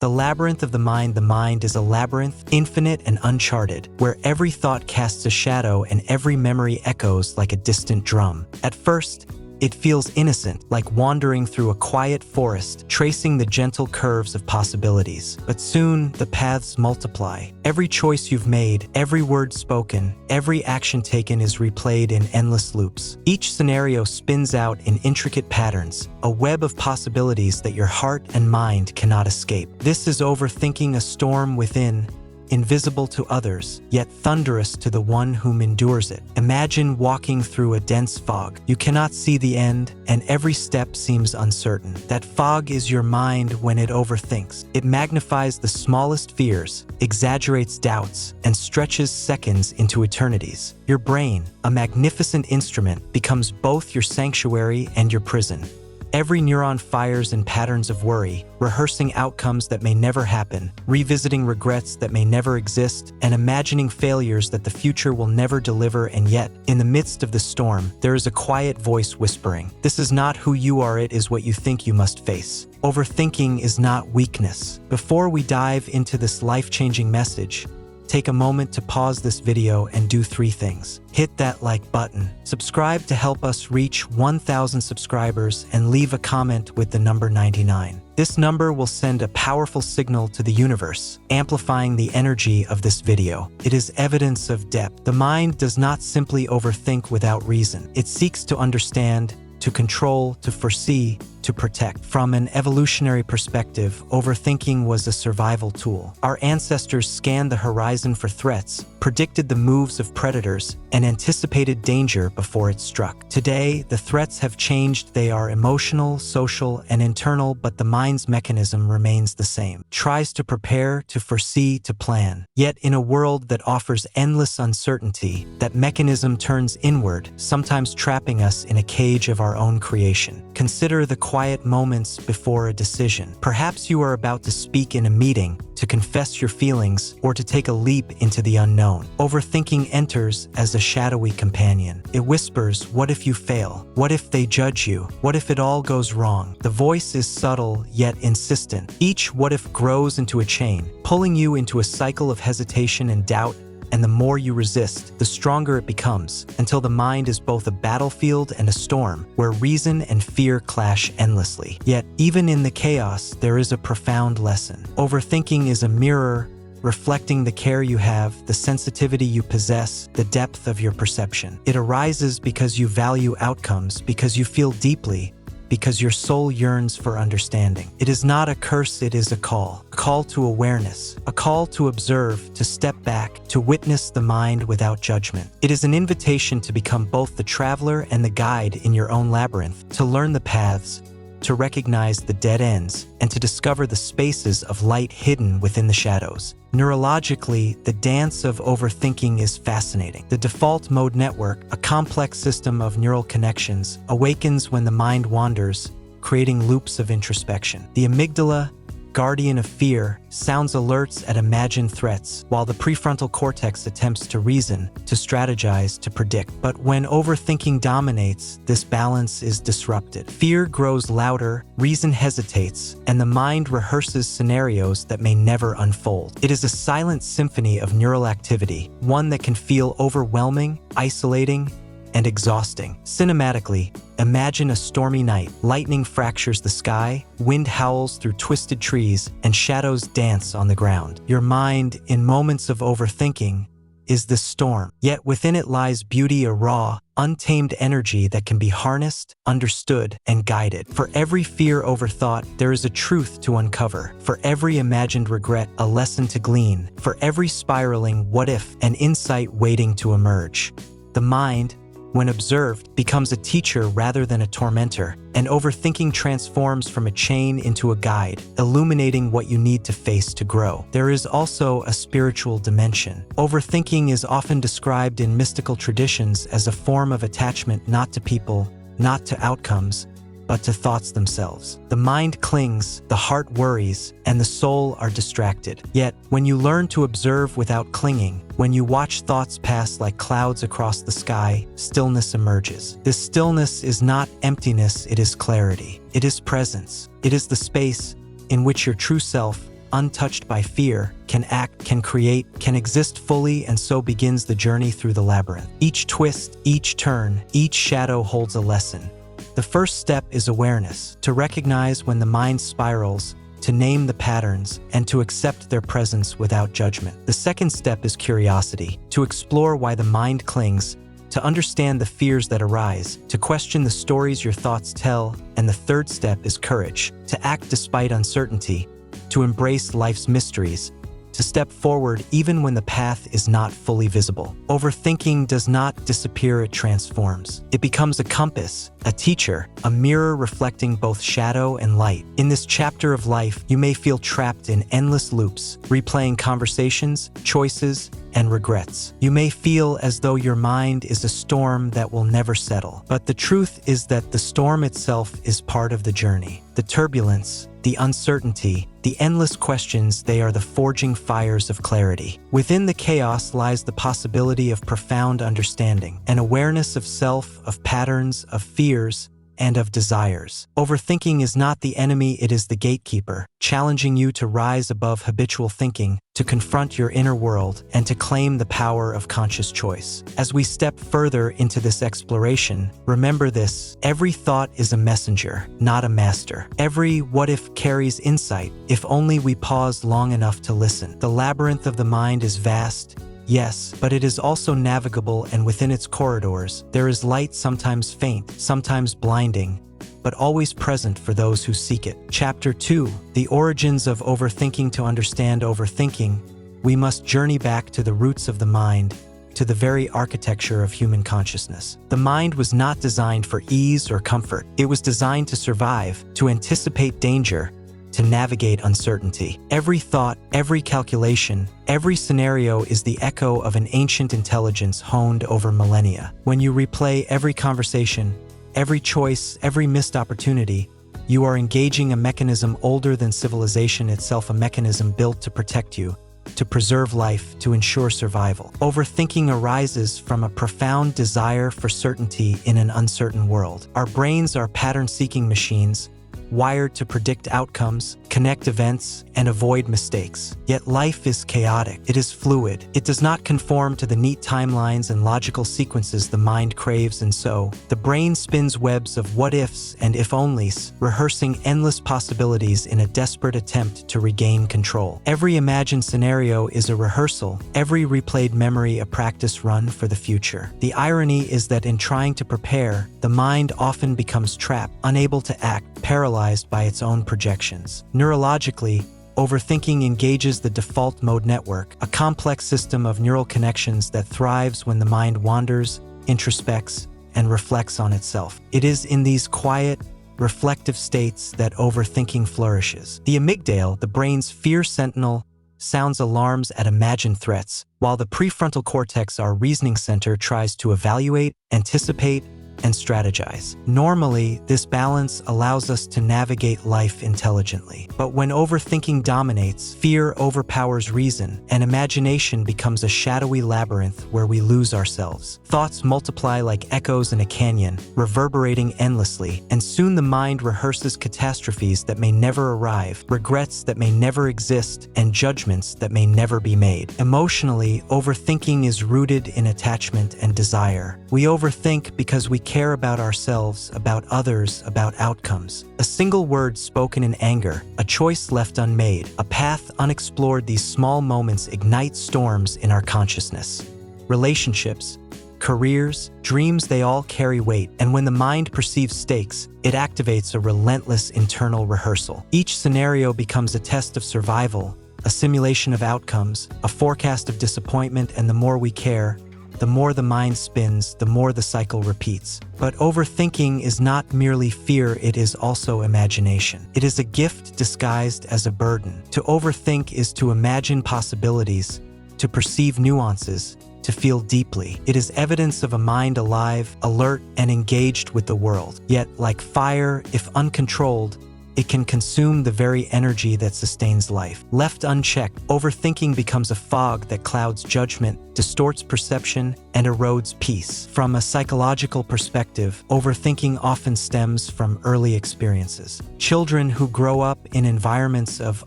The labyrinth of the mind is a labyrinth, infinite and uncharted, where every thought casts a shadow and every memory echoes like a distant drum. At first, it feels innocent, like wandering through a quiet forest, tracing the gentle curves of possibilities. But soon, the paths multiply. Every choice you've made, every word spoken, every action taken is replayed in endless loops. Each scenario spins out in intricate patterns, a web of possibilities that your heart and mind cannot escape. This is overthinking, a storm within, invisible to others, yet thunderous to the one whom endures it. Imagine walking through a dense fog. You cannot see the end, and every step seems uncertain. That fog is your mind when it overthinks. It magnifies the smallest fears, exaggerates doubts, and stretches seconds into eternities. Your brain, a magnificent instrument, becomes both your sanctuary and your prison. Every neuron fires in patterns of worry, rehearsing outcomes that may never happen, revisiting regrets that may never exist, and imagining failures that the future will never deliver. And yet, in the midst of the storm, there is a quiet voice whispering, "This is not who you are, it is what you think you must face." Overthinking is not weakness. Before we dive into this life-changing message, take a moment to pause this video and do 3 things. Hit that like button, subscribe to help us reach 1,000 subscribers, and leave a comment with the number 99. This number will send a powerful signal to the universe, amplifying the energy of this video. It is evidence of depth. The mind does not simply overthink without reason. It seeks to understand, to control, to foresee, to protect. From an evolutionary perspective, overthinking was a survival tool. Our ancestors scanned the horizon for threats, predicted the moves of predators, and anticipated danger before it struck. Today, the threats have changed. They are emotional, social, and internal, but the mind's mechanism remains the same. It tries to prepare, to foresee, to plan. Yet, in a world that offers endless uncertainty, that mechanism turns inward, sometimes trapping us in a cage of our own creation. Consider the quiet moments before a decision. Perhaps you are about to speak in a meeting, to confess your feelings, or to take a leap into the unknown. Overthinking enters as a shadowy companion. It whispers, "What if you fail? What if they judge you? What if it all goes wrong?" The voice is subtle yet insistent. Each what if grows into a chain, pulling you into a cycle of hesitation and doubt. And the more you resist, the stronger it becomes, until the mind is both a battlefield and a storm, where reason and fear clash endlessly. Yet, even in the chaos, there is a profound lesson. Overthinking is a mirror, reflecting the care you have, the sensitivity you possess, the depth of your perception. It arises because you value outcomes, because you feel deeply, because your soul yearns for understanding. It is not a curse, it is a call to awareness, a call to observe, to step back, to witness the mind without judgment. It is an invitation to become both the traveler and the guide in your own labyrinth, to learn the paths, to recognize the dead ends, and to discover the spaces of light hidden within the shadows. Neurologically, the dance of overthinking is fascinating. The default mode network, a complex system of neural connections, awakens when the mind wanders, creating loops of introspection. The amygdala, guardian of fear, sounds alerts at imagined threats, while the prefrontal cortex attempts to reason, to strategize, to predict. But when overthinking dominates, this balance is disrupted. Fear grows louder, reason hesitates, and the mind rehearses scenarios that may never unfold. It is a silent symphony of neural activity, one that can feel overwhelming, isolating, and exhausting. Cinematically, imagine a stormy night. Lightning fractures the sky, wind howls through twisted trees, and shadows dance on the ground. Your mind, in moments of overthinking, is the storm. Yet within it lies beauty, a raw, untamed energy that can be harnessed, understood, and guided. For every fear overthought, there is a truth to uncover. For every imagined regret, a lesson to glean. For every spiraling what if, an insight waiting to emerge. The mind, when observed, becomes a teacher rather than a tormentor, and overthinking transforms from a chain into a guide, illuminating what you need to face to grow. There is also a spiritual dimension. Overthinking is often described in mystical traditions as a form of attachment not to people, not to outcomes, but to thoughts themselves. The mind clings, the heart worries, and the soul are distracted. Yet, when you learn to observe without clinging, when you watch thoughts pass like clouds across the sky, stillness emerges. This stillness is not emptiness, it is clarity. It is presence. It is the space in which your true self, untouched by fear, can act, can create, can exist fully, and so begins the journey through the labyrinth. Each twist, each turn, each shadow holds a lesson. The first step is awareness, to recognize when the mind spirals, to name the patterns, and to accept their presence without judgment. The second step is curiosity, to explore why the mind clings, to understand the fears that arise, to question the stories your thoughts tell. And the third step is courage, to act despite uncertainty, to embrace life's mysteries, to step forward even when the path is not fully visible. Overthinking does not disappear, it transforms. It becomes a compass, a teacher, a mirror reflecting both shadow and light. In this chapter of life, you may feel trapped in endless loops, replaying conversations, choices, and regrets. You may feel as though your mind is a storm that will never settle. But the truth is that the storm itself is part of the journey. The turbulence, the uncertainty, the endless questions, they are the forging fires of clarity. Within the chaos lies the possibility of profound understanding, an awareness of self, of patterns, of fears, and of desires. Overthinking is not the enemy, it is the gatekeeper, challenging you to rise above habitual thinking, to confront your inner world, and to claim the power of conscious choice. As we step further into this exploration, remember this: every thought is a messenger, not a master. Every what if carries insight, if only we pause long enough to listen. The labyrinth of the mind is vast, yes, but it is also navigable, and within its corridors, there is light, sometimes faint, sometimes blinding, but always present for those who seek it. Chapter 2: The Origins of Overthinking. To understand overthinking, we must journey back to the roots of the mind, to the very architecture of human consciousness. The mind was not designed for ease or comfort. It was designed to survive, to anticipate danger, to navigate uncertainty. Every thought, every calculation, every scenario is the echo of an ancient intelligence honed over millennia. When you replay every conversation, every choice, every missed opportunity, you are engaging a mechanism older than civilization itself, a mechanism built to protect you, to preserve life, to ensure survival. Overthinking arises from a profound desire for certainty in an uncertain world. Our brains are pattern-seeking machines, wired to predict outcomes, connect events, and avoid mistakes. Yet life is chaotic. It is fluid. It does not conform to the neat timelines and logical sequences the mind craves, and so the brain spins webs of what-ifs and if-onlys, rehearsing endless possibilities in a desperate attempt to regain control. Every imagined scenario is a rehearsal, every replayed memory a practice run for the future. The irony is that in trying to prepare, the mind often becomes trapped, unable to act, paralyzed by its own projections. Neurologically, overthinking engages the default mode network, a complex system of neural connections that thrives when the mind wanders, introspects, and reflects on itself. It is in these quiet, reflective states that overthinking flourishes. The amygdala, the brain's fear sentinel, sounds alarms at imagined threats, while the prefrontal cortex, our reasoning center, tries to evaluate, anticipate, and strategize. Normally, this balance allows us to navigate life intelligently. But when overthinking dominates, fear overpowers reason, and imagination becomes a shadowy labyrinth where we lose ourselves. Thoughts multiply like echoes in a canyon, reverberating endlessly, and soon the mind rehearses catastrophes that may never arrive, regrets that may never exist, and judgments that may never be made. Emotionally, overthinking is rooted in attachment and desire. We overthink because we care about ourselves, about others, about outcomes. A single word spoken in anger, a choice left unmade, a path unexplored. These small moments ignite storms in our consciousness. Relationships, careers, dreams, they all carry weight, and when the mind perceives stakes, it activates a relentless internal rehearsal. Each scenario becomes a test of survival, a simulation of outcomes, a forecast of disappointment, and the more we care, the more the mind spins, the more the cycle repeats. But overthinking is not merely fear, it is also imagination. It is a gift disguised as a burden. To overthink is to imagine possibilities, to perceive nuances, to feel deeply. It is evidence of a mind alive, alert, and engaged with the world. Yet, like fire, if uncontrolled, it can consume the very energy that sustains life. Left unchecked, overthinking becomes a fog that clouds judgment, distorts perception, and erodes peace. From a psychological perspective, overthinking often stems from early experiences. Children who grow up in environments of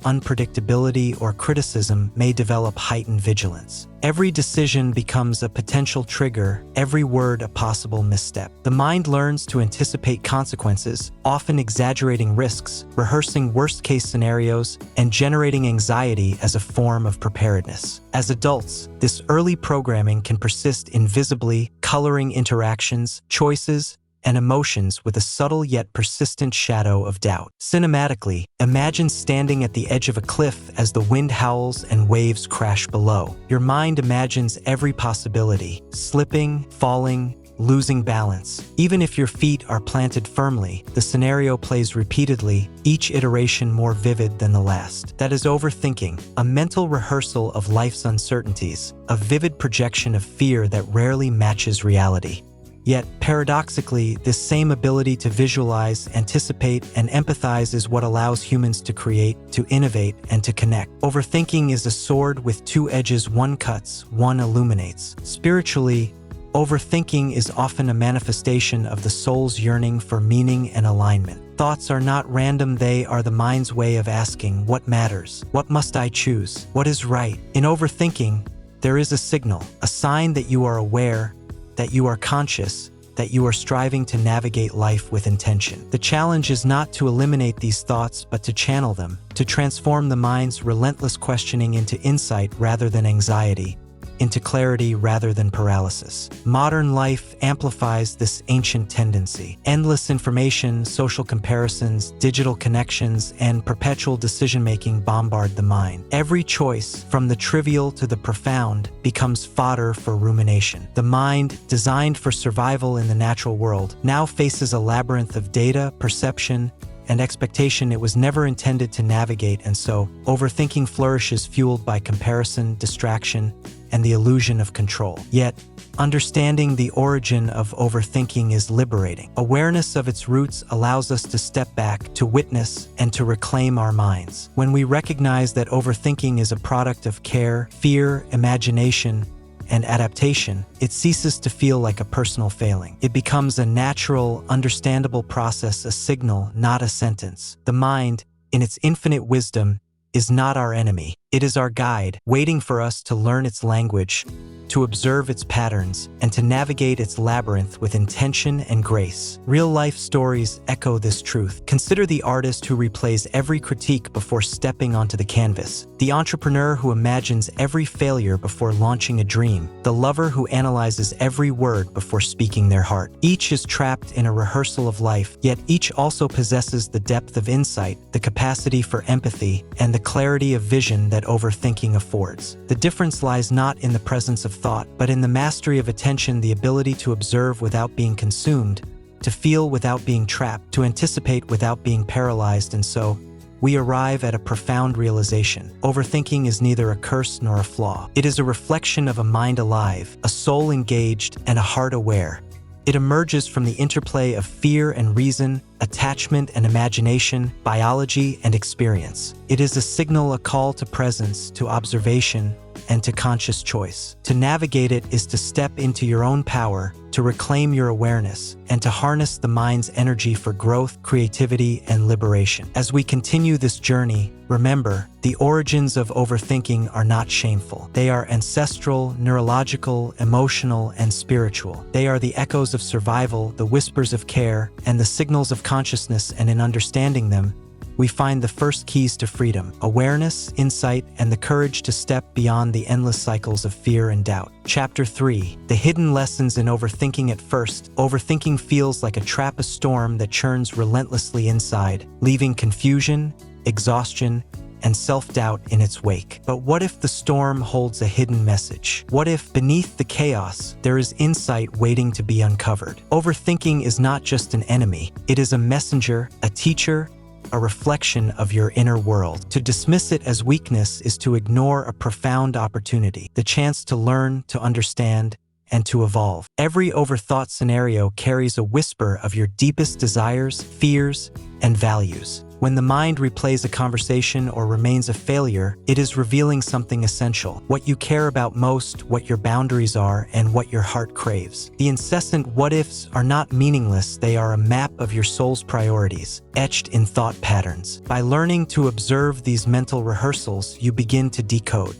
unpredictability or criticism may develop heightened vigilance. Every decision becomes a potential trigger, every word a possible misstep. The mind learns to anticipate consequences, often exaggerating risks, rehearsing worst-case scenarios, and generating anxiety as a form of preparedness. As adults, this early programming can persist invisibly, coloring interactions, choices, and emotions with a subtle yet persistent shadow of doubt. Cinematically, imagine standing at the edge of a cliff as the wind howls and waves crash below. Your mind imagines every possibility: slipping, falling, losing balance. Even if your feet are planted firmly, the scenario plays repeatedly, each iteration more vivid than the last. That is overthinking, a mental rehearsal of life's uncertainties, a vivid projection of fear that rarely matches reality. Yet, paradoxically, this same ability to visualize, anticipate, and empathize is what allows humans to create, to innovate, and to connect. Overthinking is a sword with two edges: one cuts, one illuminates. Spiritually, overthinking is often a manifestation of the soul's yearning for meaning and alignment. Thoughts are not random, they are the mind's way of asking, what matters? What must I choose? What is right? In overthinking, there is a signal, a sign that you are aware, that you are conscious, that you are striving to navigate life with intention. The challenge is not to eliminate these thoughts, but to channel them, to transform the mind's relentless questioning into insight rather than anxiety, into clarity rather than paralysis. Modern life amplifies this ancient tendency. Endless information, social comparisons, digital connections, and perpetual decision-making bombard the mind. Every choice, from the trivial to the profound, becomes fodder for rumination. The mind, designed for survival in the natural world, now faces a labyrinth of data, perception, and expectation it was never intended to navigate, and so, overthinking flourishes fueled by comparison, distraction, and the illusion of control. Yet, understanding the origin of overthinking is liberating. Awareness of its roots allows us to step back, to witness, and to reclaim our minds. When we recognize that overthinking is a product of care, fear, imagination, and adaptation, it ceases to feel like a personal failing. It becomes a natural, understandable process, a signal, not a sentence. The mind, in its infinite wisdom, is not our enemy. It is our guide, waiting for us to learn its language, to observe its patterns, and to navigate its labyrinth with intention and grace. Real-life stories echo this truth. Consider the artist who replays every critique before stepping onto the canvas, the entrepreneur who imagines every failure before launching a dream, the lover who analyzes every word before speaking their heart. Each is trapped in a rehearsal of life, yet each also possesses the depth of insight, the capacity for empathy, and the clarity of vision that overthinking affords. The difference lies not in the presence of thought, but in the mastery of attention, the ability to observe without being consumed, to feel without being trapped, to anticipate without being paralyzed. And so, we arrive at a profound realization. Overthinking is neither a curse nor a flaw. It is a reflection of a mind alive, a soul engaged, and a heart aware. It emerges from the interplay of fear and reason, attachment and imagination, biology and experience. It is a signal, a call to presence, to observation, and to conscious choice. To navigate it is to step into your own power, to reclaim your awareness, and to harness the mind's energy for growth, creativity, and liberation. As we continue this journey, remember, the origins of overthinking are not shameful. They are ancestral, neurological, emotional, and spiritual. They are the echoes of survival, the whispers of care, and the signals of consciousness, and in understanding them, we find the first keys to freedom: awareness, insight, and the courage to step beyond the endless cycles of fear and doubt. Chapter 3. The hidden lessons in overthinking. At first, overthinking feels like a trap, a storm that churns relentlessly inside, leaving confusion, exhaustion, and self-doubt in its wake. But what if the storm holds a hidden message? What if, beneath the chaos, there is insight waiting to be uncovered? Overthinking is not just an enemy. It is a messenger, a teacher, a reflection of your inner world. To dismiss it as weakness is to ignore a profound opportunity, the chance to learn, to understand, and to evolve. Every overthought scenario carries a whisper of your deepest desires, fears, and values. When the mind replays a conversation or remains a failure, it is revealing something essential: what you care about most, what your boundaries are, and what your heart craves. The incessant what-ifs are not meaningless, they are a map of your soul's priorities, etched in thought patterns. By learning to observe these mental rehearsals, you begin to decode.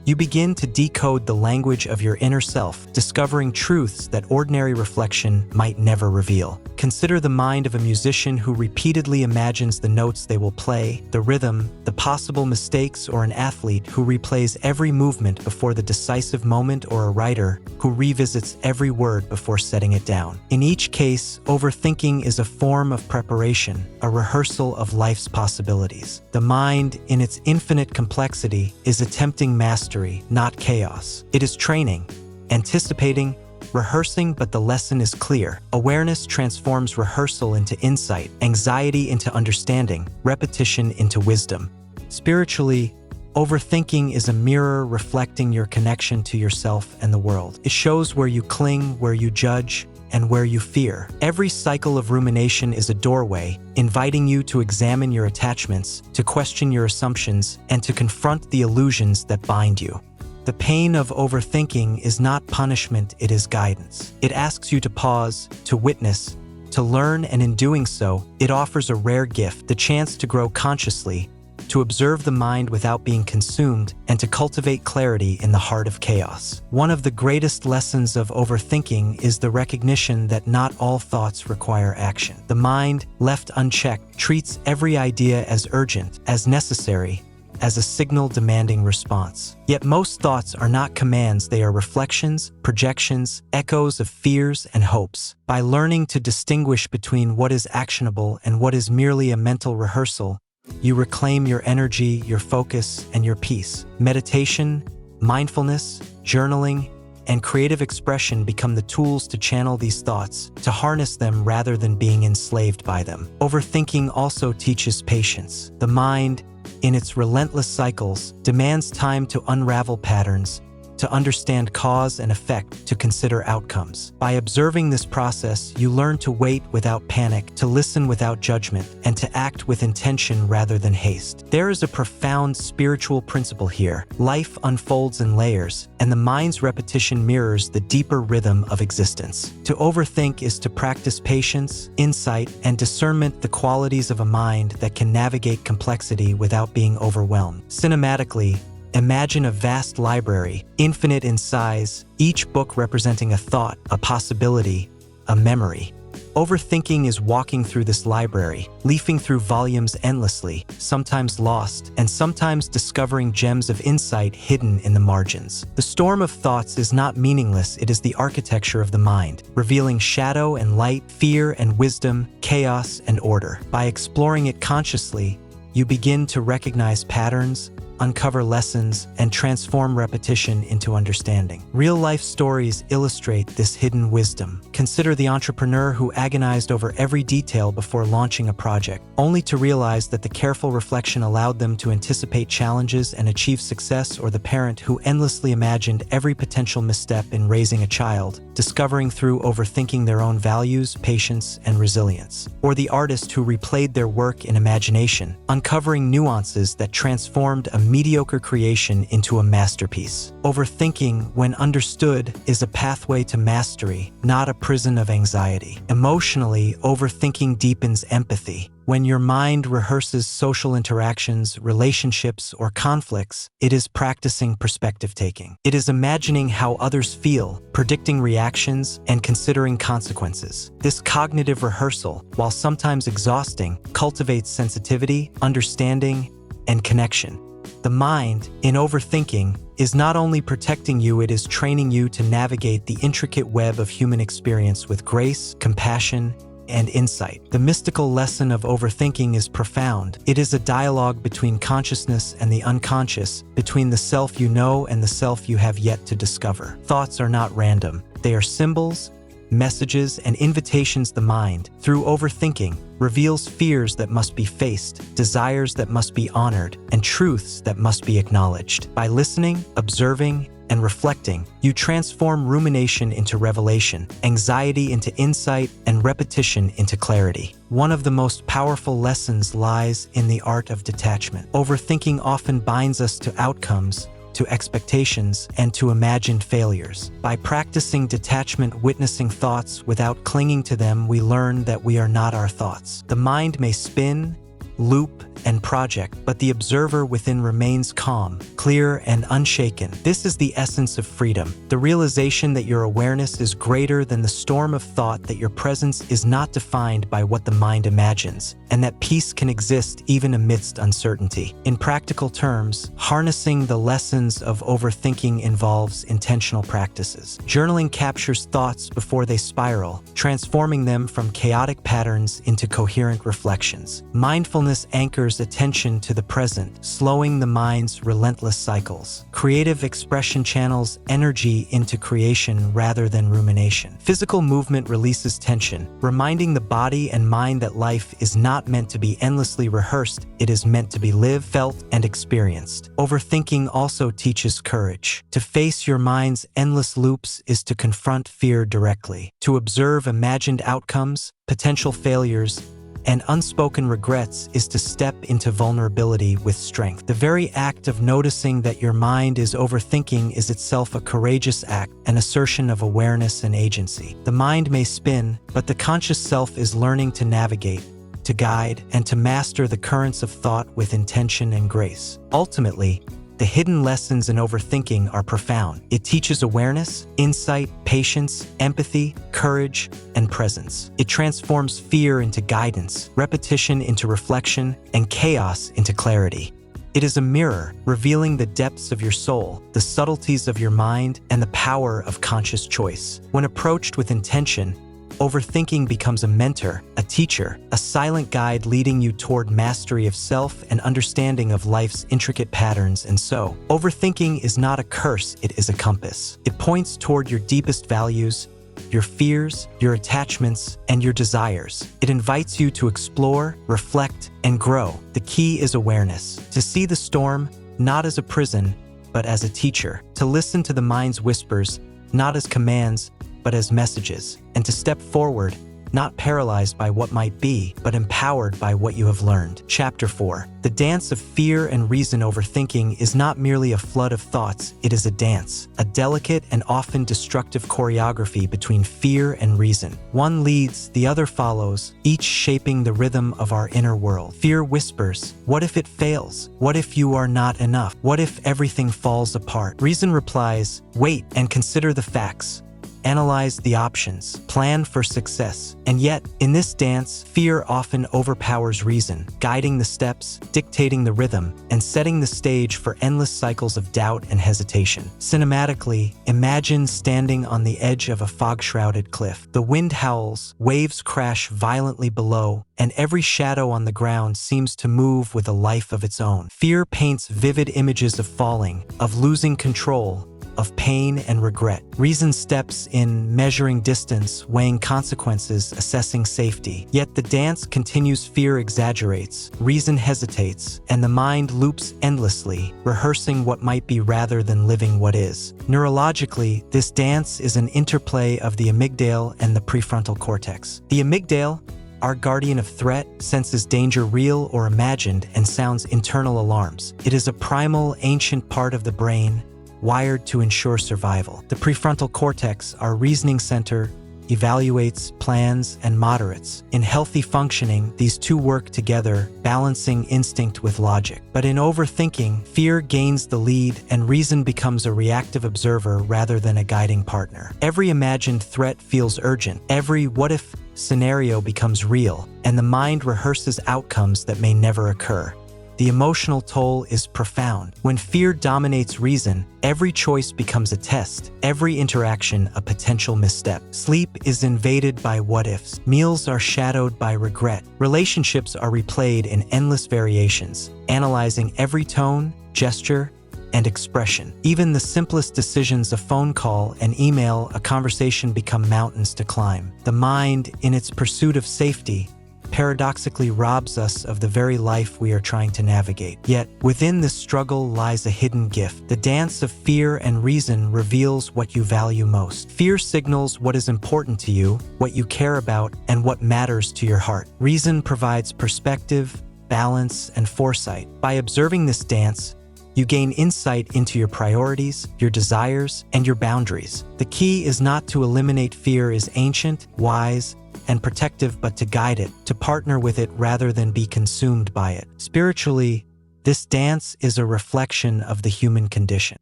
You begin to decode the language of your inner self, discovering truths that ordinary reflection might never reveal. Consider the mind of a musician who repeatedly imagines the notes they will play, the rhythm, the possible mistakes, or an athlete who replays every movement before the decisive moment, or a writer who revisits every word before setting it down. In each case, overthinking is a form of preparation, a rehearsal of life's possibilities. The mind, in its infinite complexity, is attempting mastery, not chaos. It is training, anticipating, rehearsing, but the lesson is clear. Awareness transforms rehearsal into insight, anxiety into understanding, repetition into wisdom. Spiritually, overthinking is a mirror reflecting your connection to yourself and the world. It shows where you cling, where you judge, and where you fear. Every cycle of rumination is a doorway, inviting you to examine your attachments, to question your assumptions, and to confront the illusions that bind you. The pain of overthinking is not punishment, it is guidance. It asks you to pause, to witness, to learn, and in doing so, it offers a rare gift: the chance to grow consciously, to observe the mind without being consumed, and to cultivate clarity in the heart of chaos. One of the greatest lessons of overthinking is the recognition that not all thoughts require action. The mind, left unchecked, treats every idea as urgent, as necessary, as a signal demanding response. Yet most thoughts are not commands, they are reflections, projections, echoes of fears and hopes. By learning to distinguish between what is actionable and what is merely a mental rehearsal, you reclaim your energy, your focus, and your peace. Meditation, mindfulness, journaling, and creative expression become the tools to channel these thoughts, to harness them rather than being enslaved by them. Overthinking also teaches patience. The mind, in its relentless cycles, demands time to unravel patterns, to understand cause and effect, to consider outcomes. By observing this process, you learn to wait without panic, to listen without judgment, and to act with intention rather than haste. There is a profound spiritual principle here. Life unfolds in layers, and the mind's repetition mirrors the deeper rhythm of existence. To overthink is to practice patience, insight, and discernment, the qualities of a mind that can navigate complexity without being overwhelmed. Cinematically, imagine a vast library, infinite in size, each book representing a thought, a possibility, a memory. Overthinking is walking through this library, leafing through volumes endlessly, sometimes lost, and sometimes discovering gems of insight hidden in the margins. The storm of thoughts is not meaningless, it is the architecture of the mind, revealing shadow and light, fear and wisdom, chaos and order. By exploring it consciously, you begin to recognize patterns, uncover lessons, and transform repetition into understanding. Real-life stories illustrate this hidden wisdom. Consider the entrepreneur who agonized over every detail before launching a project, only to realize that the careful reflection allowed them to anticipate challenges and achieve success, or the parent who endlessly imagined every potential misstep in raising a child, discovering through overthinking their own values, patience, and resilience. Or the artist who replayed their work in imagination, uncovering nuances that transformed a mediocre creation into a masterpiece. Overthinking, when understood, is a pathway to mastery, not a prison of anxiety. Emotionally, overthinking deepens empathy. When your mind rehearses social interactions, relationships, or conflicts, it is practicing perspective-taking. It is imagining how others feel, predicting reactions, and considering consequences. This cognitive rehearsal, while sometimes exhausting, cultivates sensitivity, understanding, and connection. The mind, in overthinking, is not only protecting you, it is training you to navigate the intricate web of human experience with grace, compassion, and insight. The mystical lesson of overthinking is profound. It is a dialogue between consciousness and the unconscious, between the self you know and the self you have yet to discover. Thoughts are not random. They are symbols, messages, and invitations. The mind, through overthinking, reveals fears that must be faced, desires that must be honored, and truths that must be acknowledged. By listening, observing, and reflecting, you transform rumination into revelation, anxiety into insight, and repetition into clarity. One of the most powerful lessons lies in the art of detachment. Overthinking often binds us to outcomes, to expectations, and to imagined failures. By practicing detachment, witnessing thoughts without clinging to them, we learn that we are not our thoughts. The mind may spin, loop, and project, but the observer within remains calm, clear, and unshaken. This is the essence of freedom, the realization that your awareness is greater than the storm of thought, that your presence is not defined by what the mind imagines, and that peace can exist even amidst uncertainty. In practical terms, harnessing the lessons of overthinking involves intentional practices. Journaling captures thoughts before they spiral, transforming them from chaotic patterns into coherent reflections. Mindfulness anchors attention to the present, slowing the mind's relentless cycles. Creative expression channels energy into creation rather than rumination. Physical movement releases tension, reminding the body and mind that life is not meant to be endlessly rehearsed, it is meant to be lived, felt, and experienced. Overthinking also teaches courage. To face your mind's endless loops is to confront fear directly. To observe imagined outcomes, potential failures, and unspoken regrets is to step into vulnerability with strength. The very act of noticing that your mind is overthinking is itself a courageous act, an assertion of awareness and agency. The mind may spin, but the conscious self is learning to navigate, to guide, and to master the currents of thought with intention and grace. Ultimately, the hidden lessons in overthinking are profound. It teaches awareness, insight, patience, empathy, courage, and presence. It transforms fear into guidance, repetition into reflection, and chaos into clarity. It is a mirror, revealing the depths of your soul, the subtleties of your mind, and the power of conscious choice. When approached with intention, overthinking becomes a mentor, a teacher, a silent guide leading you toward mastery of self and understanding of life's intricate patterns. And so, overthinking is not a curse, it is a compass. It points toward your deepest values, your fears, your attachments, and your desires. It invites you to explore, reflect, and grow. The key is awareness. To see the storm, not as a prison, but as a teacher. To listen to the mind's whispers, not as commands, but as messages, and to step forward, not paralyzed by what might be, but empowered by what you have learned. Chapter 4. The dance of fear and reason. Overthinking is not merely a flood of thoughts, it is a dance, a delicate and often destructive choreography between fear and reason. One leads, the other follows, each shaping the rhythm of our inner world. Fear whispers, what if it fails? What if you are not enough? What if everything falls apart? Reason replies, wait and consider the facts. Analyze the options, plan for success. And yet, in this dance, fear often overpowers reason, guiding the steps, dictating the rhythm, and setting the stage for endless cycles of doubt and hesitation. Cinematically, imagine standing on the edge of a fog-shrouded cliff. The wind howls, waves crash violently below, and every shadow on the ground seems to move with a life of its own. Fear paints vivid images of falling, of losing control, of pain and regret. Reason steps in, measuring distance, weighing consequences, assessing safety. Yet the dance continues. Fear exaggerates, reason hesitates, and the mind loops endlessly, rehearsing what might be rather than living what is. Neurologically, this dance is an interplay of the amygdala and the prefrontal cortex. The amygdala, our guardian of threat, senses danger real or imagined and sounds internal alarms. It is a primal, ancient part of the brain, wired to ensure survival. The prefrontal cortex, our reasoning center, evaluates, plans, and moderates. In healthy functioning, these two work together, balancing instinct with logic. But in overthinking, fear gains the lead and reason becomes a reactive observer rather than a guiding partner. Every imagined threat feels urgent. Every what-if scenario becomes real, and the mind rehearses outcomes that may never occur. The emotional toll is profound. When fear dominates reason, every choice becomes a test, every interaction a potential misstep. Sleep is invaded by what-ifs. Meals are shadowed by regret. Relationships are replayed in endless variations, analyzing every tone, gesture, and expression. Even the simplest decisions, a phone call, an email, a conversation, become mountains to climb. The mind, in its pursuit of safety, paradoxically robs us of the very life we are trying to navigate. Yet, within this struggle lies a hidden gift. The dance of fear and reason reveals what you value most. Fear signals what is important to you, what you care about, and what matters to your heart. Reason provides perspective, balance, and foresight. By observing this dance, you gain insight into your priorities, your desires, and your boundaries. The key is not to eliminate fear as ancient, wise, and protective, but to guide it, to partner with it rather than be consumed by it. Spiritually, this dance is a reflection of the human condition.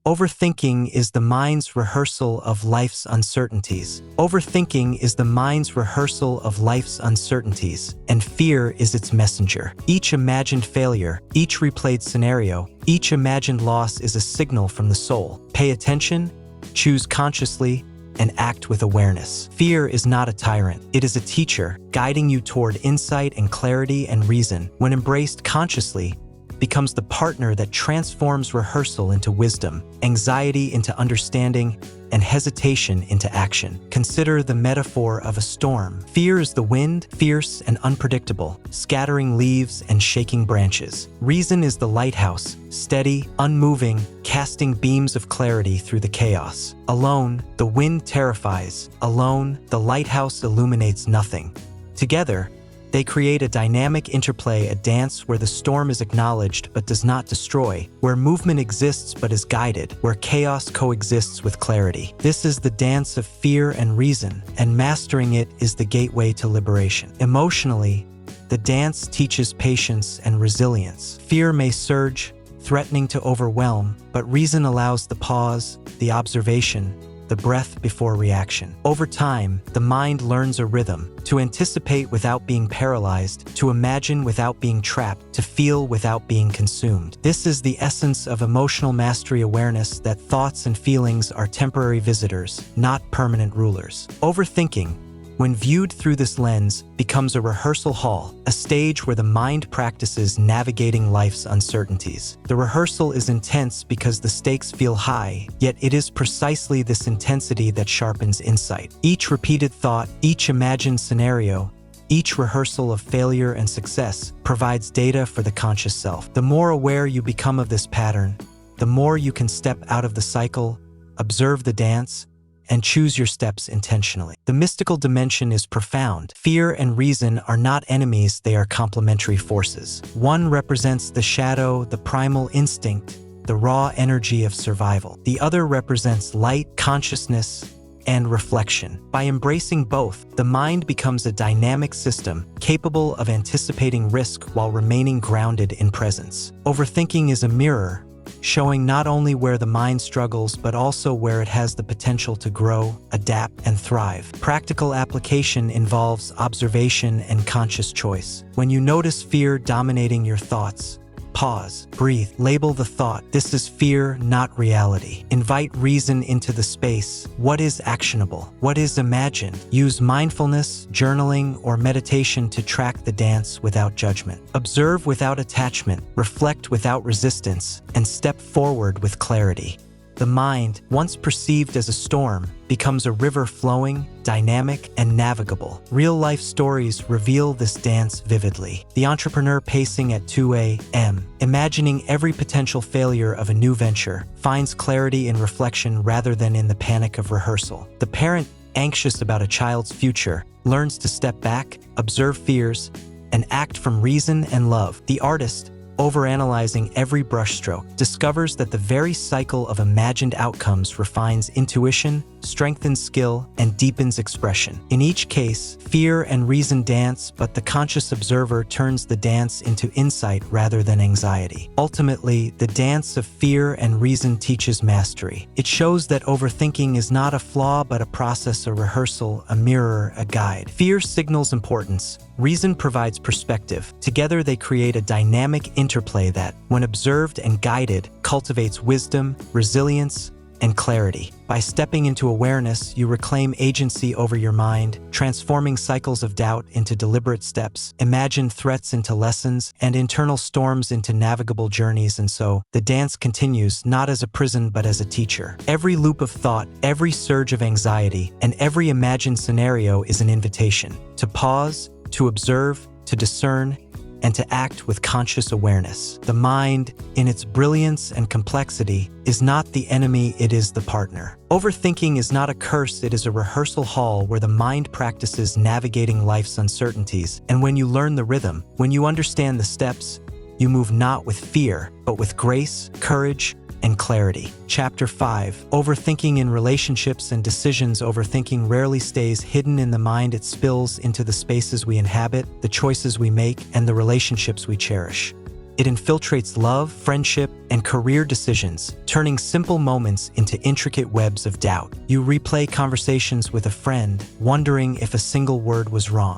Overthinking is the mind's rehearsal of life's uncertainties. Overthinking is the mind's rehearsal of life's uncertainties, and fear is its messenger. Each imagined failure, each replayed scenario, each imagined loss is a signal from the soul. Pay attention, choose consciously, and act with awareness. Fear is not a tyrant. It is a teacher, guiding you toward insight and clarity, and reason, when embraced consciously, becomes the partner that transforms rehearsal into wisdom, anxiety into understanding, and hesitation into action. Consider the metaphor of a storm. Fear is the wind, fierce and unpredictable, scattering leaves and shaking branches. Reason is the lighthouse, steady, unmoving, casting beams of clarity through the chaos. Alone, the wind terrifies. Alone, the lighthouse illuminates nothing. Together, they create a dynamic interplay, a dance where the storm is acknowledged but does not destroy, where movement exists but is guided, where chaos coexists with clarity. This is the dance of fear and reason, and mastering it is the gateway to liberation. Emotionally, the dance teaches patience and resilience. Fear may surge, threatening to overwhelm, but reason allows the pause, the observation, the breath before reaction. Over time, the mind learns a rhythm: to anticipate without being paralyzed, to imagine without being trapped, to feel without being consumed. This is the essence of emotional mastery: awareness that thoughts and feelings are temporary visitors, not permanent rulers. Overthinking, when viewed through this lens, becomes a rehearsal hall, a stage where the mind practices navigating life's uncertainties. The rehearsal is intense because the stakes feel high, yet it is precisely this intensity that sharpens insight. Each repeated thought, each imagined scenario, each rehearsal of failure and success provides data for the conscious self. The more aware you become of this pattern, the more you can step out of the cycle, observe the dance, and choose your steps intentionally. The mystical dimension is profound. Fear and reason are not enemies, they are complementary forces. One represents the shadow, the primal instinct, the raw energy of survival. The other represents light, consciousness, and reflection. By embracing both, the mind becomes a dynamic system capable of anticipating risk while remaining grounded in presence. Overthinking is a mirror, showing not only where the mind struggles but also where it has the potential to grow, adapt, and thrive. Practical application involves observation and conscious choice. When you notice fear dominating your thoughts, pause, breathe, label the thought. This is fear, not reality. Invite reason into the space. What is actionable? What is imagined? Use mindfulness, journaling, or meditation to track the dance without judgment. Observe without attachment, reflect without resistance, and step forward with clarity. The mind, once perceived as a storm, becomes a river flowing, dynamic, and navigable. Real-life stories reveal this dance vividly. The entrepreneur pacing at 2 a.m., imagining every potential failure of a new venture, finds clarity in reflection rather than in the panic of rehearsal. The parent, anxious about a child's future, learns to step back, observe fears, and act from reason and love. The artist, overanalyzing every brushstroke, discovers that the very cycle of imagined outcomes refines intuition, strengthens skill, and deepens expression. In each case, fear and reason dance, but the conscious observer turns the dance into insight rather than anxiety. Ultimately, the dance of fear and reason teaches mastery. It shows that overthinking is not a flaw but a process, a rehearsal, a mirror, a guide. Fear signals importance. Reason provides perspective. Together they create a dynamic interplay that, when observed and guided, cultivates wisdom, resilience, and clarity. By stepping into awareness, you reclaim agency over your mind, transforming cycles of doubt into deliberate steps, imagined threats into lessons, and internal storms into navigable journeys. And so, the dance continues, not as a prison but as a teacher. Every loop of thought, every surge of anxiety, and every imagined scenario is an invitation to pause, to observe, to discern, and to act with conscious awareness. The mind, in its brilliance and complexity, is not the enemy, it is the partner. Overthinking is not a curse, it is a rehearsal hall where the mind practices navigating life's uncertainties. And when you learn the rhythm, when you understand the steps, you move not with fear, but with grace, courage, and clarity. Chapter 5. Overthinking in relationships and decisions. Overthinking rarely stays hidden in the mind. It spills into the spaces we inhabit, the choices we make, and the relationships we cherish. It infiltrates love, friendship, and career decisions, turning simple moments into intricate webs of doubt. You replay conversations with a friend, wondering if a single word was wrong.